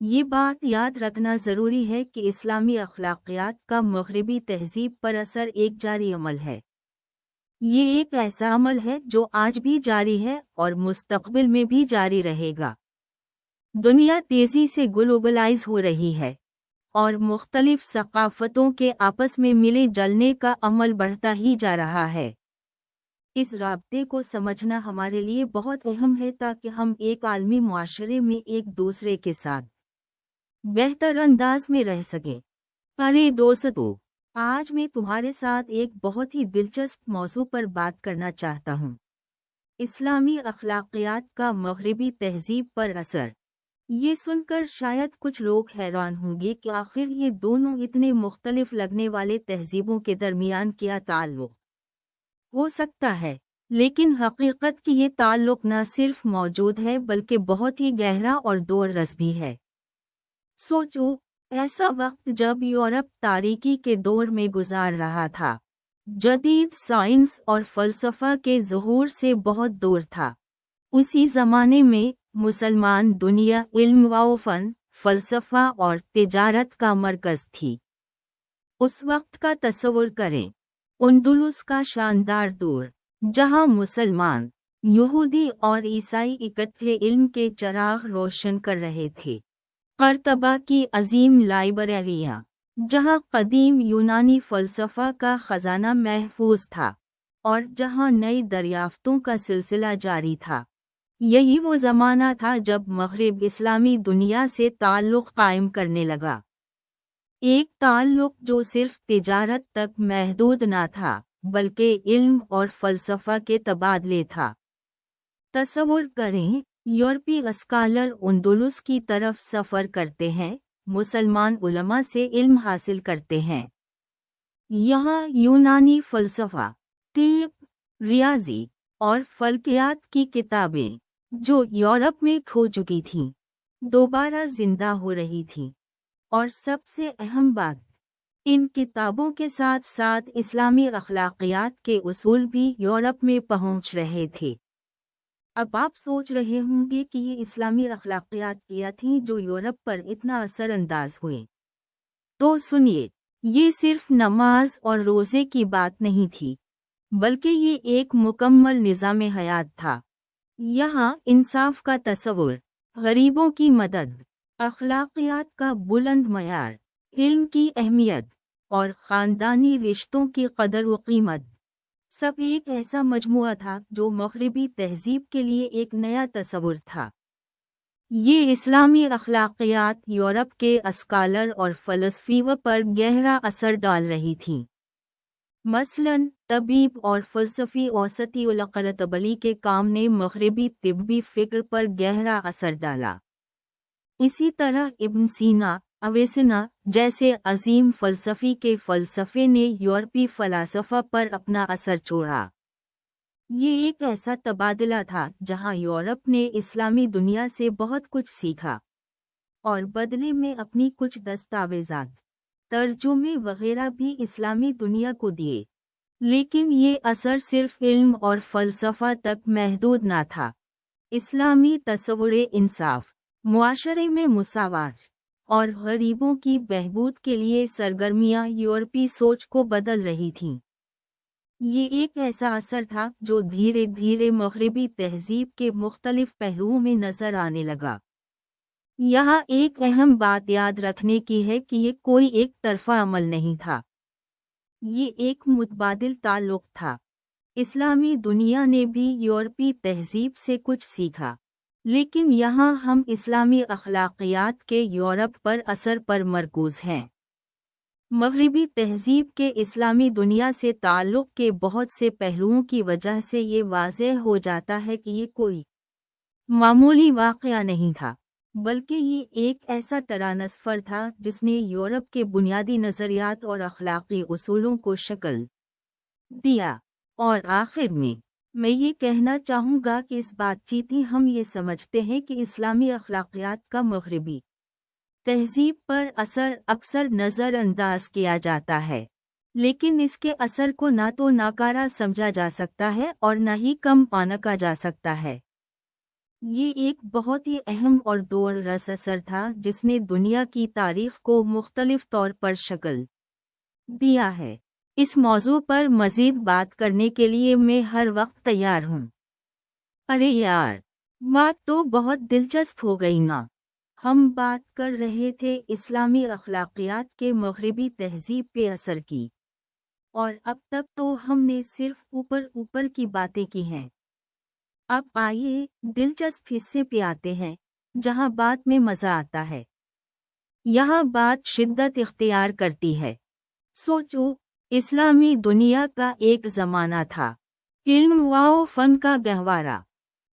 یہ بات یاد رکھنا ضروری ہے کہ اسلامی اخلاقیات کا مغربی تہذیب پر اثر ایک جاری عمل ہے۔ یہ ایک ایسا عمل ہے جو آج بھی جاری ہے اور مستقبل میں بھی جاری رہے گا۔ دنیا تیزی سے گلوبلائز ہو رہی ہے اور مختلف ثقافتوں کے آپس میں ملے جلنے کا عمل بڑھتا ہی جا رہا ہے۔ اس رابطے کو سمجھنا ہمارے لیے بہت اہم ہے تاکہ ہم ایک عالمی معاشرے میں ایک دوسرے کے ساتھ بہتر انداز میں رہ سکیں۔ پیارے دوستو، آج میں تمہارے ساتھ ایک بہت ہی دلچسپ موضوع پر بات کرنا چاہتا ہوں: اسلامی اخلاقیات کا مغربی تہذیب پر اثر۔ یہ سن کر شاید کچھ لوگ حیران ہوں گے کہ آخر یہ دونوں اتنے مختلف لگنے والے تہذیبوں کے درمیان کیا تعلق ہو سکتا ہے، لیکن حقیقت کی یہ تعلق نہ صرف موجود ہے بلکہ بہت ہی گہرا اور دور رس بھی ہے۔ سوچو، ایسا وقت جب یورپ تاریکی کے دور میں گزار رہا تھا، جدید سائنس اور فلسفہ کے ظہور سے بہت دور تھا۔ اسی زمانے میں مسلمان دنیا علم و فن، فلسفہ اور تجارت کا مرکز تھی۔ اس وقت کا تصور کریں، اندلس کا شاندار دور، جہاں مسلمان، یہودی اور عیسائی اکٹھے علم کے چراغ روشن کر رہے تھے۔ قرطبہ کی عظیم لائبریریاں، جہاں قدیم یونانی فلسفہ کا خزانہ محفوظ تھا اور جہاں نئی دریافتوں کا سلسلہ جاری تھا۔ یہی وہ زمانہ تھا جب مغرب اسلامی دنیا سے تعلق قائم کرنے لگا، ایک تعلق جو صرف تجارت تک محدود نہ تھا بلکہ علم اور فلسفہ کے تبادلے تھا۔ تصور کریں، یورپی اسکالر اندلس کی طرف سفر کرتے ہیں، مسلمان علماء سے علم حاصل کرتے ہیں۔ یہاں یونانی فلسفہ، طب، ریاضی اور فلکیات کی کتابیں، جو یورپ میں کھو چکی تھیں، دوبارہ زندہ ہو رہی تھیں، اور سب سے اہم بات، ان کتابوں کے ساتھ ساتھ اسلامی اخلاقیات کے اصول بھی یورپ میں پہنچ رہے تھے۔ اب آپ سوچ رہے ہوں گے کہ یہ اسلامی اخلاقیات کیا تھیں جو یورپ پر اتنا اثر انداز ہوئے۔ تو سنیے، یہ صرف نماز اور روزے کی بات نہیں تھی، بلکہ یہ ایک مکمل نظام حیات تھا۔ یہاں انصاف کا تصور، غریبوں کی مدد، اخلاقیات کا بلند معیار، علم کی اہمیت اور خاندانی رشتوں کی قدر و قیمت، سب ایک ایسا مجموعہ تھا جو مغربی تہذیب کے لیے ایک نیا تصور تھا۔ یہ اسلامی اخلاقیات یورپ کے اسکالر اور فلسفیوں پر گہرا اثر ڈال رہی تھیں۔ مثلاً طبیب اور فلسفی اوسطی القرطبلی کے کام نے مغربی طبی فکر پر گہرا اثر ڈالا۔ اسی طرح ابن سینا، اویسنا جیسے عظیم فلسفی کے فلسفے نے یورپی فلاسفہ پر اپنا اثر چھوڑا۔ یہ ایک ایسا تبادلہ تھا جہاں یورپ نے اسلامی دنیا سے بہت کچھ سیکھا اور بدلے میں اپنی کچھ دستاویزات، ترجمے وغیرہ بھی اسلامی دنیا کو دیے، لیکن یہ اثر صرف علم اور فلسفہ تک محدود نہ تھا۔ اسلامی تصور انصاف، معاشرے میں مساوات اور غریبوں کی بہبود کے لیے سرگرمیاں یورپی سوچ کو بدل رہی تھیں۔ یہ ایک ایسا اثر تھا جو دھیرے دھیرے مغربی تہذیب کے مختلف پہلوؤں میں نظر آنے لگا۔ یہاں ایک اہم بات یاد رکھنے کی ہے کہ یہ کوئی ایک طرفہ عمل نہیں تھا، یہ ایک متبادل تعلق تھا۔ اسلامی دنیا نے بھی یورپی تہذیب سے کچھ سیکھا، لیکن یہاں ہم اسلامی اخلاقیات کے یورپ پر اثر پر مرکوز ہیں۔ مغربی تہذیب کے اسلامی دنیا سے تعلق کے بہت سے پہلوؤں کی وجہ سے یہ واضح ہو جاتا ہے کہ یہ کوئی معمولی واقعہ نہیں تھا، بلکہ یہ ایک ایسا ٹرانسفر تھا جس نے یورپ کے بنیادی نظریات اور اخلاقی اصولوں کو شکل دیا۔ اور آخر میں یہ کہنا چاہوں گا کہ اس بات چیت ہم یہ سمجھتے ہیں کہ اسلامی اخلاقیات کا مغربی تہذیب پر اثر اکثر نظر انداز کیا جاتا ہے، لیکن اس کے اثر کو نہ تو ناکارہ سمجھا جا سکتا ہے اور نہ ہی کم آنکا جا سکتا ہے۔ یہ ایک بہت ہی اہم اور دور رس اثر تھا جس نے دنیا کی تاریخ کو مختلف طور پر شکل دیا ہے۔ اس موضوع پر مزید بات کرنے کے لیے میں ہر وقت تیار ہوں۔ ارے یار، بات تو بہت دلچسپ ہو گئی نا۔ ہم بات کر رہے تھے اسلامی اخلاقیات کے مغربی تہذیب پہ اثر کی، اور اب تک تو ہم نے صرف اوپر کی باتیں کی ہیں۔ اب آئیے دلچسپ حصے پہ آتے ہیں، جہاں بات میں مزہ آتا ہے۔ یہاں بات شدت اختیار کرتی ہے۔ سوچو، اسلامی دنیا کا ایک زمانہ تھا، علم و فن کا گہوارہ۔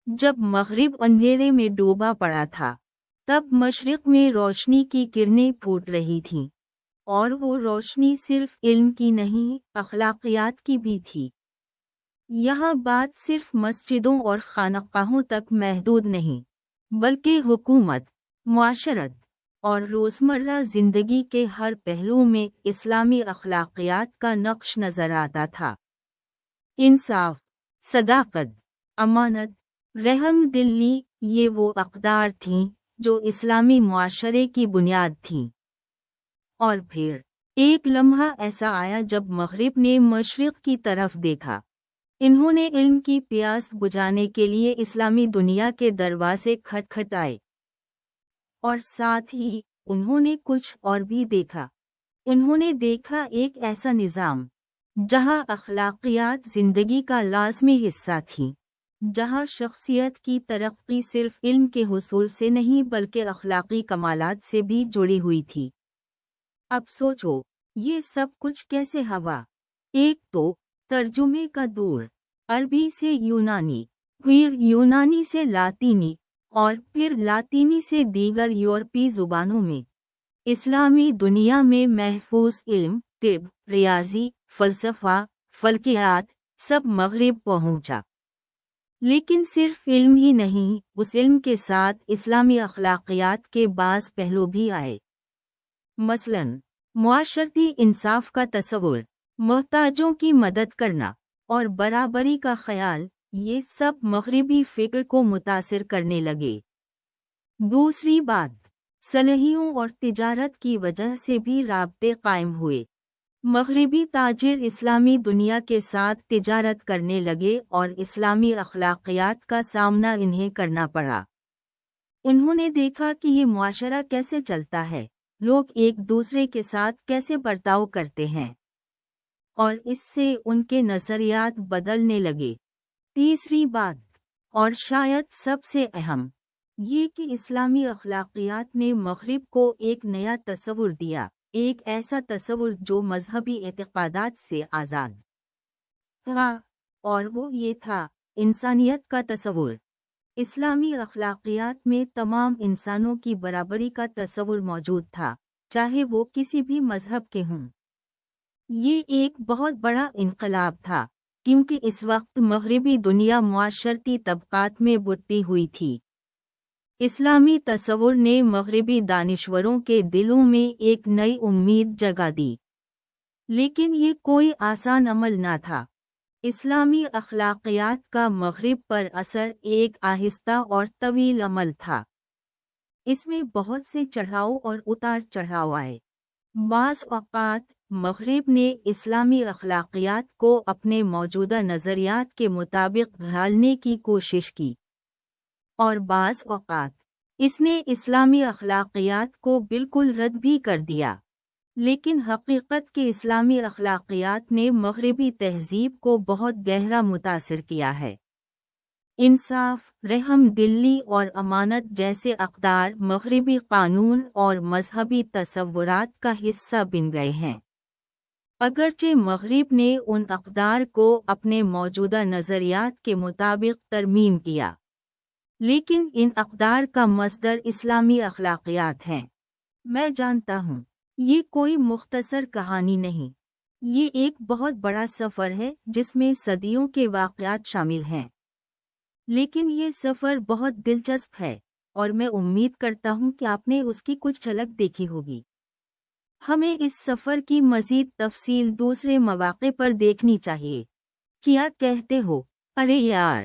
جب مغرب اندھیرے میں ڈوبا پڑا تھا، تب مشرق میں روشنی کی کرنیں پھوٹ رہی تھیں، اور وہ روشنی صرف علم کی نہیں، اخلاقیات کی بھی تھی۔ یہاں بات صرف مسجدوں اور خانقاہوں تک محدود نہیں، بلکہ حکومت، معاشرت اور روزمرہ زندگی کے ہر پہلو میں اسلامی اخلاقیات کا نقش نظر آتا تھا۔ انصاف، صداقت، امانت، رحم دلی، یہ وہ اقدار تھیں جو اسلامی معاشرے کی بنیاد تھیں۔ اور پھر ایک لمحہ ایسا آیا جب مغرب نے مشرق کی طرف دیکھا۔ انہوں نے علم کی پیاس بجھانے کے لیے اسلامی دنیا کے دروازے کھٹکھٹائے، اور ساتھ ہی انہوں نے کچھ اور بھی دیکھا۔ انہوں نے دیکھا ایک ایسا نظام جہاں اخلاقیات زندگی کا لازمی حصہ تھی، جہاں شخصیت کی ترقی صرف علم کے حصول سے نہیں بلکہ اخلاقی کمالات سے بھی جڑی ہوئی تھی۔ اب سوچو، یہ سب کچھ کیسے ہوا؟ ایک تو ترجمے کا دور، عربی سے یونانی، پھر یونانی سے لاطینی، اور پھر لاطینی سے دیگر یورپی زبانوں میں اسلامی دنیا میں محفوظ علم، طب، ریاضی، فلسفہ، فلکیات، سب مغرب پہنچا۔ لیکن صرف علم ہی نہیں، اس علم کے ساتھ اسلامی اخلاقیات کے بعض پہلو بھی آئے۔ مثلاً معاشرتی انصاف کا تصور، محتاجوں کی مدد کرنا، اور برابری کا خیال، یہ سب مغربی فکر کو متاثر کرنے لگے۔ دوسری بات، صلحیوں اور تجارت کی وجہ سے بھی رابطے قائم ہوئے۔ مغربی تاجر اسلامی دنیا کے ساتھ تجارت کرنے لگے اور اسلامی اخلاقیات کا سامنا انہیں کرنا پڑا۔ انہوں نے دیکھا کہ یہ معاشرہ کیسے چلتا ہے، لوگ ایک دوسرے کے ساتھ کیسے برتاؤ کرتے ہیں، اور اس سے ان کے نظریات بدلنے لگے۔ تیسری بات، اور شاید سب سے اہم، یہ کہ اسلامی اخلاقیات نے مغرب کو ایک نیا تصور دیا، ایک ایسا تصور جو مذہبی اعتقادات سے آزاد تھا، اور وہ یہ تھا انسانیت کا تصور۔ اسلامی اخلاقیات میں تمام انسانوں کی برابری کا تصور موجود تھا، چاہے وہ کسی بھی مذہب کے ہوں۔ یہ ایک بہت بڑا انقلاب تھا، کیونکہ اس وقت مغربی دنیا معاشرتی طبقات میں بٹی ہوئی تھی۔ اسلامی تصور نے مغربی دانشوروں کے دلوں میں ایک نئی امید جگا دی۔ لیکن یہ کوئی آسان عمل نہ تھا۔ اسلامی اخلاقیات کا مغرب پر اثر ایک آہستہ اور طویل عمل تھا۔ اس میں بہت سے چڑھاؤ اور اتار چڑھاؤ آئے۔ بعض اوقات مغرب نے اسلامی اخلاقیات کو اپنے موجودہ نظریات کے مطابق ڈھالنے کی کوشش کی، اور بعض اوقات اس نے اسلامی اخلاقیات کو بالکل رد بھی کر دیا۔ لیکن حقیقت کے اسلامی اخلاقیات نے مغربی تہذیب کو بہت گہرا متاثر کیا ہے۔ انصاف، رحم دلی اور امانت جیسے اقدار مغربی قانون اور مذہبی تصورات کا حصہ بن گئے ہیں۔ اگرچہ مغرب نے ان اقدار کو اپنے موجودہ نظریات کے مطابق ترمیم کیا، لیکن ان اقدار کا مصدر اسلامی اخلاقیات ہیں۔ میں جانتا ہوں، یہ کوئی مختصر کہانی نہیں، یہ ایک بہت بڑا سفر ہے جس میں صدیوں کے واقعات شامل ہیں۔ لیکن یہ سفر بہت دلچسپ ہے، اور میں امید کرتا ہوں کہ آپ نے اس کی کچھ جھلک دیکھی ہوگی۔ ہمیں اس سفر کی مزید تفصیل دوسرے مواقع پر دیکھنی چاہیے۔ کیا کہتے ہو؟ ارے یار،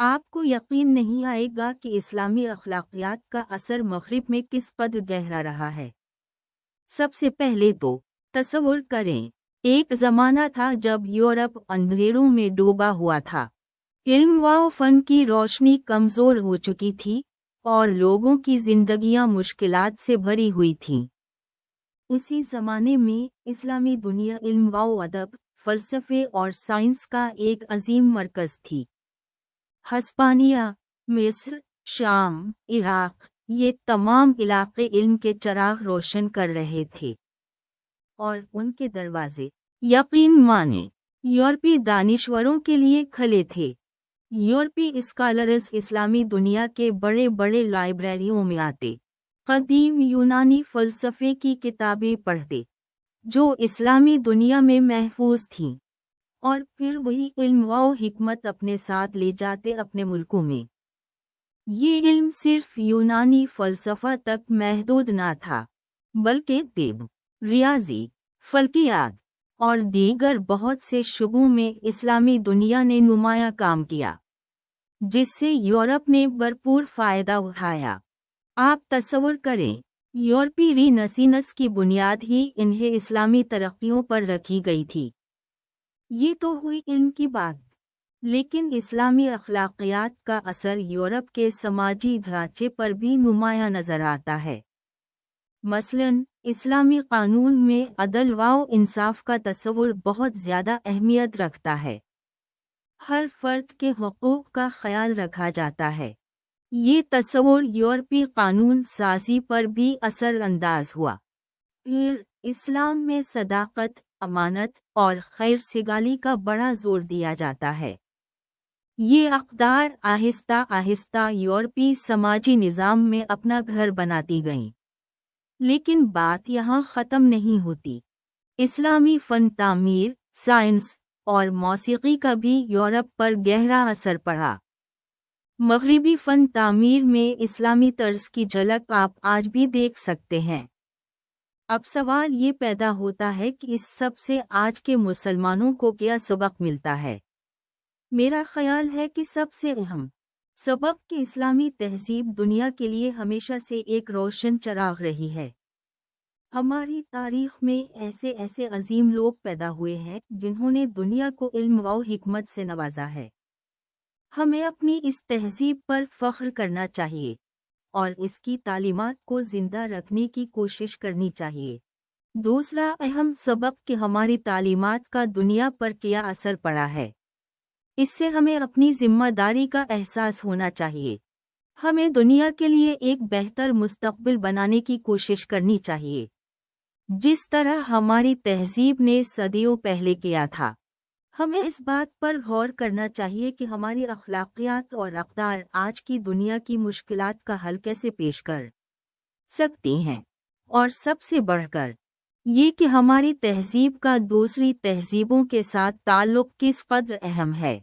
آپ کو یقین نہیں آئے گا کہ اسلامی اخلاقیات کا اثر مغرب میں کس قدر گہرا رہا ہے۔ سب سے پہلے تو تصور کریں، ایک زمانہ تھا جب یورپ اندھیروں میں ڈوبا ہوا تھا، علم و فن کی روشنی کمزور ہو چکی تھی اور لوگوں کی زندگیاں مشکلات سے بھری ہوئی تھیں۔ اسی زمانے میں اسلامی دنیا علم و ادب، فلسفے اور سائنس کا ایک عظیم مرکز تھی۔ ہسپانیہ، مصر، شام، عراق، یہ تمام علاقے علم کے چراغ روشن کر رہے تھے، اور ان کے دروازے یقین مانیں یورپی دانشوروں کے لیے کھلے تھے۔ یورپی اسکالرز اسلامی دنیا کے بڑے بڑے لائبریریوں میں آتے، قدیم یونانی فلسفے کی کتابیں پڑھتے جو اسلامی دنیا میں محفوظ تھیں، اور پھر وہی علم و حکمت اپنے ساتھ لے جاتے اپنے ملکوں میں۔ یہ علم صرف یونانی فلسفہ تک محدود نہ تھا، بلکہ طب، ریاضی، فلکیات اور دیگر بہت سے شعبوں میں اسلامی دنیا نے نمایاں کام کیا، جس سے یورپ نے بھرپور فائدہ اٹھایا۔ آپ تصور کریں، یورپی رینیسانس کی بنیاد ہی انہیں اسلامی ترقیوں پر رکھی گئی تھی۔ یہ تو ہوئی علم کی بات، لیکن اسلامی اخلاقیات کا اثر یورپ کے سماجی ڈھانچے پر بھی نمایاں نظر آتا ہے۔ مثلاً اسلامی قانون میں عدل و انصاف کا تصور بہت زیادہ اہمیت رکھتا ہے۔ ہر فرد کے حقوق کا خیال رکھا جاتا ہے۔ یہ تصور یورپی قانون سازی پر بھی اثر انداز ہوا۔ پھر اسلام میں صداقت، امانت اور خیر سگالی کا بڑا زور دیا جاتا ہے۔ یہ اقدار آہستہ آہستہ یورپی سماجی نظام میں اپنا گھر بناتی گئیں۔ لیکن بات یہاں ختم نہیں ہوتی۔ اسلامی فن تعمیر، سائنس اور موسیقی کا بھی یورپ پر گہرا اثر پڑا۔ مغربی فن تعمیر میں اسلامی طرز کی جھلک آپ آج بھی دیکھ سکتے ہیں۔ اب سوال یہ پیدا ہوتا ہے کہ اس سب سے آج کے مسلمانوں کو کیا سبق ملتا ہے؟ میرا خیال ہے کہ سب سے اہم سبق کہ اسلامی تہذیب دنیا کے لیے ہمیشہ سے ایک روشن چراغ رہی ہے۔ ہماری تاریخ میں ایسے ایسے عظیم لوگ پیدا ہوئے ہیں جنہوں نے دنیا کو علم و حکمت سے نوازا ہے۔ ہمیں اپنی اس تہذیب پر فخر کرنا چاہیے اور اس کی تعلیمات کو زندہ رکھنے کی کوشش کرنی چاہیے۔ دوسرا اہم سبق کہ ہماری تعلیمات کا دنیا پر کیا اثر پڑا ہے، اس سے ہمیں اپنی ذمہ داری کا احساس ہونا چاہیے۔ ہمیں دنیا کے لیے ایک بہتر مستقبل بنانے کی کوشش کرنی چاہیے، جس طرح ہماری تہذیب نے صدیوں پہلے کیا تھا۔ ہمیں اس بات پر غور کرنا چاہیے کہ ہماری اخلاقیات اور اقدار آج کی دنیا کی مشکلات کا حل کیسے پیش کر سکتی ہیں، اور سب سے بڑھ کر یہ کہ ہماری تہذیب کا دوسری تہذیبوں کے ساتھ تعلق کس قدر اہم ہے۔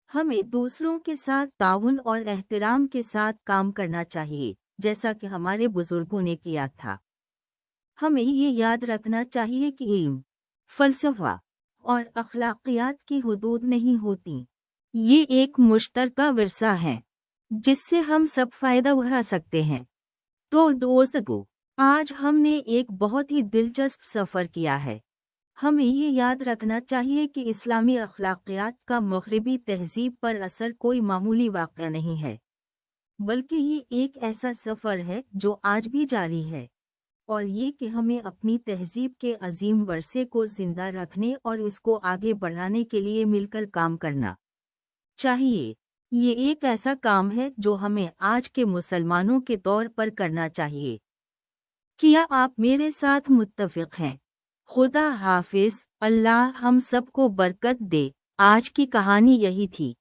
ہمیں دوسروں کے ساتھ تعاون اور احترام کے ساتھ کام کرنا چاہیے، جیسا کہ ہمارے بزرگوں نے کیا تھا۔ ہمیں یہ یاد رکھنا چاہیے کہ علم، فلسفہ اور اخلاقیات کی حدود نہیں ہوتی۔ یہ ایک مشترکہ ورثہ ہے جس سے ہم سب فائدہ اٹھا سکتے ہیں۔ تو دوستو، آج ہم نے ایک بہت ہی دلچسپ سفر کیا ہے۔ ہمیں یہ یاد رکھنا چاہیے کہ اسلامی اخلاقیات کا مغربی تہذیب پر اثر کوئی معمولی واقعہ نہیں ہے، بلکہ یہ ایک ایسا سفر ہے جو آج بھی جاری ہے، اور یہ کہ ہمیں اپنی تہذیب کے عظیم ورثے کو زندہ رکھنے اور اس کو آگے بڑھانے کے لیے مل کر کام کرنا چاہیے۔ یہ ایک ایسا کام ہے جو ہمیں آج کے مسلمانوں کے طور پر کرنا چاہیے۔ کیا آپ میرے ساتھ متفق ہیں؟ خدا حافظ، اللہ ہم سب کو برکت دے۔ آج کی کہانی یہی تھی۔